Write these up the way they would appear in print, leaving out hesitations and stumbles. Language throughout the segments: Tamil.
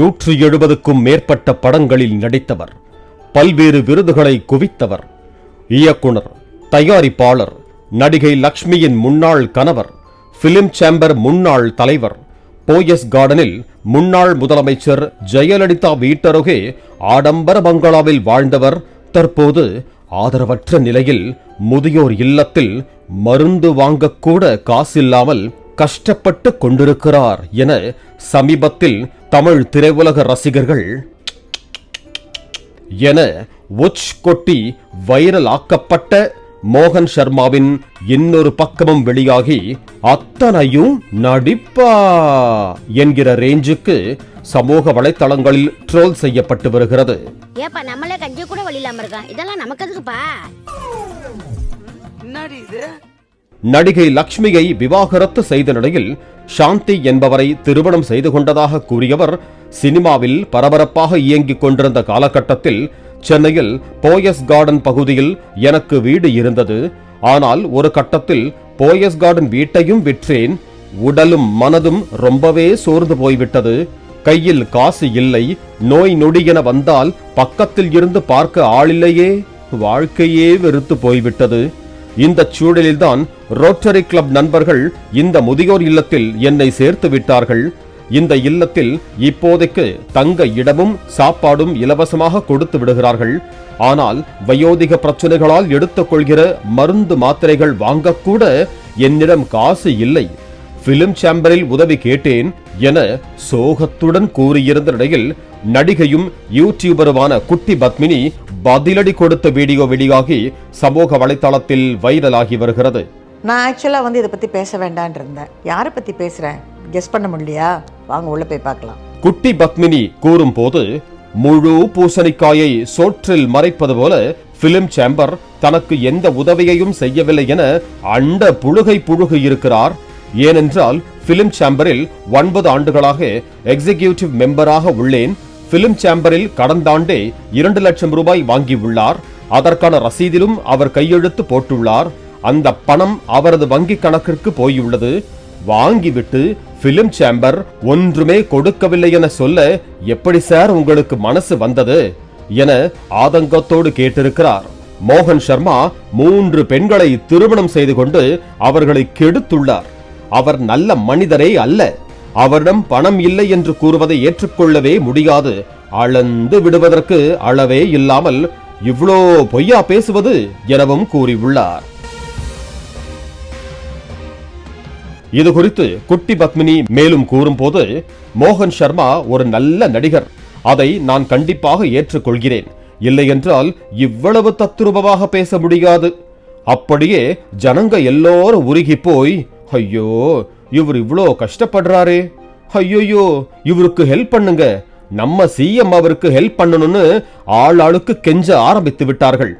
170க்கும் மேற்பட்ட படங்களில் நடித்தவர். பல்வேறு விருதுகளை குவித்தவர். இயக்குனர், தயாரிப்பாளர், நடிகை லக்ஷ்மியின் முன்னாள் கணவர், பிலிம் சேம்பர் முன்னாள் தலைவர், போயஸ் கார்டனில் முன்னாள் முதலமைச்சர் ஜெயலலிதா வீட்டருகே ஆடம்பர பங்களாவில் வாழ்ந்தவர். தற்போது ஆதரவற்ற நிலையில் முதியோர் இல்லத்தில் மருந்து வாங்கக்கூட காசில்லாமல் கஷ்டப்பட்டு கொண்டிருக்கிறார் என சமீபத்தில் தமிழ் திரையுலக ரசிகர்கள் என உச் கொட்டி வைரல் ஆக்கப்பட்ட மோகன் சர்மாவின் இன்னொரு பக்கமும் வெளியாகி அத்தனையும் நடிப்பா என்கிற ரேஞ்சுக்கு சமூக வலைத்தளங்களில் ட்ரோல் செய்யப்பட்டு வருகிறது. ஏப்பா நம்மளே கஞ்சி கூட வழி இல்லாம இருக்கோம், இதெல்லாம் நமக்கு எதுக்குப்பா? நடிகை லக்ஷ்மியை விவாகரத்து செய்த நிலையில் சாந்தி என்பவரை திருமணம் செய்து கொண்டதாக கூறியவர் சினிமாவில் பரபரப்பாக இயங்கிக் கொண்டிருந்த காலகட்டத்தில் சென்னையில் போயஸ் கார்டன் பகுதியில் எனக்கு வீடு இருந்தது. ஆனால் ஒரு கட்டத்தில் போயஸ் கார்டன் வீட்டையும் விற்றேன். உடலும் மனதும் ரொம்பவே சோர்ந்து போய்விட்டது. கையில் காசு இல்லை. நோய் நொடி என வந்தால் பக்கத்தில் இருந்து பார்க்க ஆளில்லையே. வாழ்க்கையே வெறுத்து போய்விட்டது. இந்த சூழலில்தான் ரோட்டரி கிளப் நண்பர்கள் இந்த முதியோர் இல்லத்தில் என்னை சேர்த்து விட்டார்கள். இந்த இல்லத்தில் இப்போதைக்கு தங்க இடமும் சாப்பாடும் இலவசமாக கொடுத்து விடுகிறார்கள். ஆனால் வயோதிக பிரச்சனைகளால் எடுத்துக் கொள்கிற மருந்து மாத்திரைகள் வாங்கக்கூட என்னிடம் காசு இல்லை. பிலிம் சேம்பரில் உதவி கேட்டேன் என சோகத்துடன் கூறியிருந்த நிலையில் நடிகையும் யூடியூபருமான குட்டி பத்மினி பதிலடி கொடுத்த வீடியோ வெளியாகி சமூக வலைத்தளத்தில் வைரலாகி வருகிறது. நான் ஆக்சுவலாக இதை பற்றி பேச வேண்டான் இருந்தேன். யாரை பற்றி பேசுகிறேன் கெஸ் பண்ண முடியலையா? வாங்க உள்ள போய் பார்க்கலாம். குட்டி பத்மினி கூறும் போது முழு பூசணிக்காயை சோற்றில் மறைப்பது போல பிலிம் சேம்பர் தனக்கு எந்த உதவியையும் செய்யவில்லை என அண்ட புழுகை புழுகு இருக்கிறார். ஏனென்றால் பிலிம் சேம்பரில் 9 ஆண்டுகளாக எக்ஸிகியூட்டிவ் மெம்பராக உள்ளேன். பிலிம் சேம்பரில் கடந்த ஆண்டே 2 லட்சம் ரூபாய் வாங்கியுள்ளார். அதற்கான ரசீதிலும் அவர் கையெழுத்து போட்டுள்ளார். அந்த பணம் அவரது வங்கி கணக்கிற்கு போயுள்ளது. வாங்கிவிட்டு பிலிம் சேம்பர் ஒன்றுமே கொடுக்கவில்லை என சொல்ல எப்படி சார் உங்களுக்கு மனசு வந்தது என ஆதங்கத்தோடு கேட்டிருக்கிறார். மோகன் சர்மா 3 பெண்களை திருமணம் செய்து கொண்டு அவர்களை கெடுத்துள்ளார். அவர் நல்ல மனிதரே அல்ல. அவரிடம் பணம் இல்லை என்று கூறுவதை ஏற்றுக்கொள்ளவே முடியாது. அளந்து விடுவதற்கு அளவே இல்லாமல் இவ்வளோ பொய்யா பேசுவது எனவும் கூறியுள்ளார். இது குறித்து குட்டி பத்மினி மேலும் கூறும்போது, மோகன் சர்மா ஒரு நல்ல நடிகர். அதை நான் கண்டிப்பாக ஏற்றுக்கொள்கிறேன். இல்லையென்றால் இவ்வளவு தத்ரூபமாக பேச முடியாது. அப்படியே ஜனங்க எல்லோரும் உருகி போய், ஐயோ இவர் இவ்வளோ கஷ்டப்படுறாரே, ஐயோயோ இவருக்கு ஹெல்ப் பண்ணுங்க, நம்ம சிஎம் அவருக்கு ஹெல்ப் பண்ணணும்னு ஆளுக்கு கெஞ்ச ஆரம்பித்து விட்டார்கள்.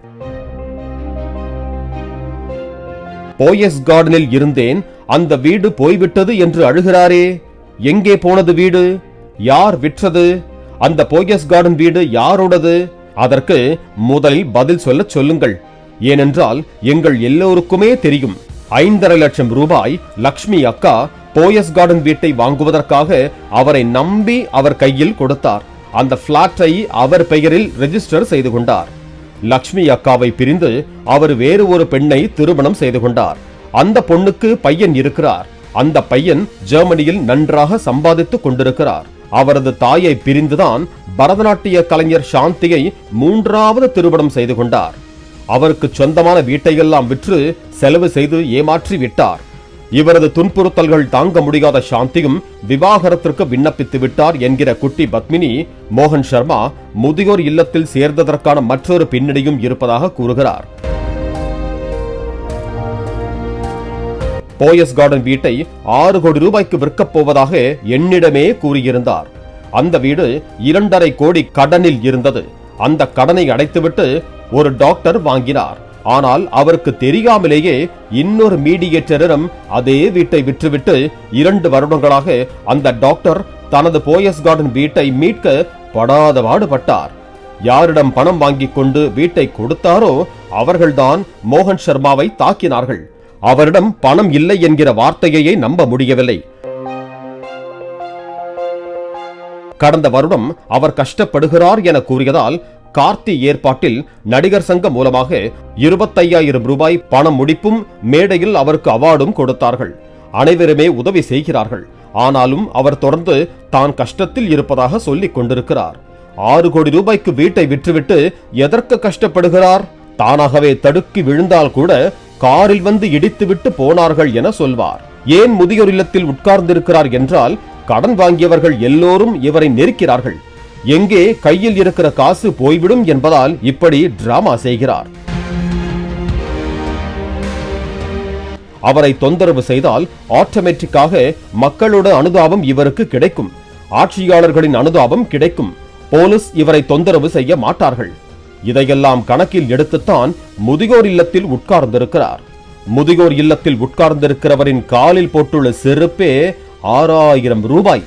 போயஸ் கார்டனில் இருந்தேன், அந்த வீடு போய்விட்டது என்று அழுகிறாரே. எங்கே போனது வீடு? யார் விற்றது? அந்த போயஸ் கார்டன் வீடு யாரோடது? அதற்கு முதலில் பதில் சொல்ல சொல்லுங்கள். ஏனென்றால் எங்கள் எல்லோருக்குமே தெரியும். 5.5 லட்சம் ரூபாய் லக்ஷ்மி அக்கா போயஸ் கார்டன் வீட்டை வாங்குவதற்காக அவரை நம்பி அவர் கையில் கொடுத்தார். அந்த பிளாட்டை அவர் பெயரில் ரெஜிஸ்டர் செய்து கொண்டார். லக்ஷ்மி அக்காவை பிரிந்து அவர் வேறு ஒரு பெண்ணை திருமணம் செய்து கொண்டார். அந்த பொண்ணுக்கு பையன் இருக்கிறார். அந்த பையன் ஜெர்மனியில் நன்றாக சம்பாதித்துக் கொண்டிருக்கிறார். அவரது தாயை பிரிந்துதான் பரதநாட்டிய கலைஞர் சாந்தியை 3வது திருமணம் செய்து கொண்டார். அவருக்கு சொந்தமான வீட்டையெல்லாம் விற்று செலவு செய்து ஏமாற்றி விட்டார். இவரது துன்புறுத்தல்கள் தாங்க முடியாத சாந்தியும் விவாகரத்திற்கு விண்ணப்பித்து விட்டார் என்கிற குட்டி பத்மினி, மோகன் சர்மா முதியோர் இல்லத்தில் சேர்ந்ததற்கான மற்றொரு பின்னணியும் இருப்பதாக கூறுகிறார். போயஸ் கார்டன் வீட்டை 6 கோடி ரூபாய்க்கு விற்கப் போவதாக என்னிடமே கூறியிருந்தார். அந்த வீடு 2.5 கோடி கடனில் இருந்தது. அந்த கடனை அடைத்துவிட்டு ஒரு டாக்டர் வாங்கினார். ஆனால் அவருக்கு தெரியாமலேயே இன்னொரு மீடியேட்டரிடம் அதே வீட்டை விற்றுவிட்டு 2 வருடங்களாக அந்த டாக்டர் தனது போயஸ் கார்டன் வீட்டை மீட்க படாத பாடுபட்டார். யாரிடம் பணம் வாங்கிக் கொண்டு வீட்டை கொடுத்தாரோ அவர்கள்தான் மோகன் சர்மாவை தாக்கினார்கள். அவரிடம் பணம் இல்லை என்கிற வார்த்தையை நம்ப முடியவில்லை. கடந்த வருடம் அவர் கஷ்டப்படுகிறார் என கூறியதால் கார்த்தி ஏற்பாட்டில் நடிகர் சங்கம் மூலமாக 25,000 ரூபாய் பணம் முடிப்பும் மேடையில் அவருக்கு அவார்டும் கொடுத்தார்கள். அனைவருமே உதவி செய்கிறார்கள். ஆனாலும் அவர் தொடர்ந்து தான் கஷ்டத்தில் இருப்பதாக சொல்லிக் கொண்டிருக்கிறார். 6 கோடி ரூபாய்க்கு வீட்டை விற்றுவிட்டு எதற்கு கஷ்டப்படுகிறார்? தானாகவே தடுக்கி விழுந்தால் கூட காரில் வந்து இடித்துவிட்டு போனார்கள் என சொல்வார். ஏன் முதியோர் இல்லத்தில் உட்கார்ந்திருக்கிறார் என்றால் கடன் வாங்கியவர்கள் எல்லோரும் இவரை நெருக்கிறார்கள். எங்கே கையில் இருக்கிற காசு போய்விடும் என்பதால் இப்படி டிராமா செய்கிறார். அவரை தொந்தரவு செய்தால் ஆட்டோமேட்டிக்காக மக்களோட அனுதாபம் இவருக்கு கிடைக்கும். ஆட்சியாளர்களின் அனுதாபம் கிடைக்கும். போலீஸ் இவரை தொந்தரவு செய்ய மாட்டார்கள். இதையெல்லாம் கணக்கில் எடுத்துத்தான் முதியோர் இல்லத்தில் உட்கார்ந்திருக்கிறார். முதியோர் இல்லத்தில் உட்கார்ந்திருக்கிறவரின் காலில் போட்டுள்ள செருப்பே 6,000 ரூபாய்.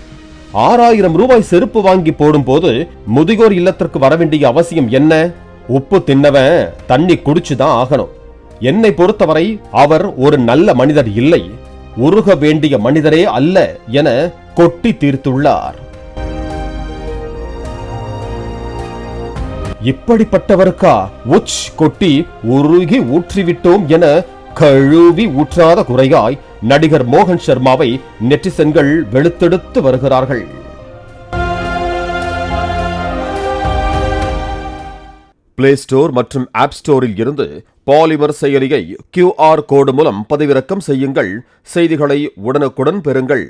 6,000 ரூபாய் செருப்பு வாங்கி போடும் போது முதியோர் இல்லத்திற்கு வரவேண்டிய அவசியம் என்ன? உப்பு தின்னவன் தண்ணி குடிச்சுதான் ஆகணும். என்னை பொறுத்தவரை அவர் ஒரு நல்ல மனிதர் இல்லை, உருக வேண்டிய மனிதரே அல்ல என கொட்டி தீர்த்துள்ளார். இப்படிப்பட்டவருக்கா உச் கொட்டி உருகி ஊற்றிவிட்டோம் என கழுவி ஊற்றாத குறையாய் நடிகர் மோகன் சர்மாவை நெட்டிசன்கள் வெளுத்தெடுத்து வருகிறார்கள். பிளே ஸ்டோர் மற்றும் ஆப் ஸ்டோரில் இருந்து பாலிமர் செயலியை QR கோடு மூலம் பதிவிறக்கம் செய்யுங்கள். செய்திகளை உடனுக்குடன் பெறுங்கள்.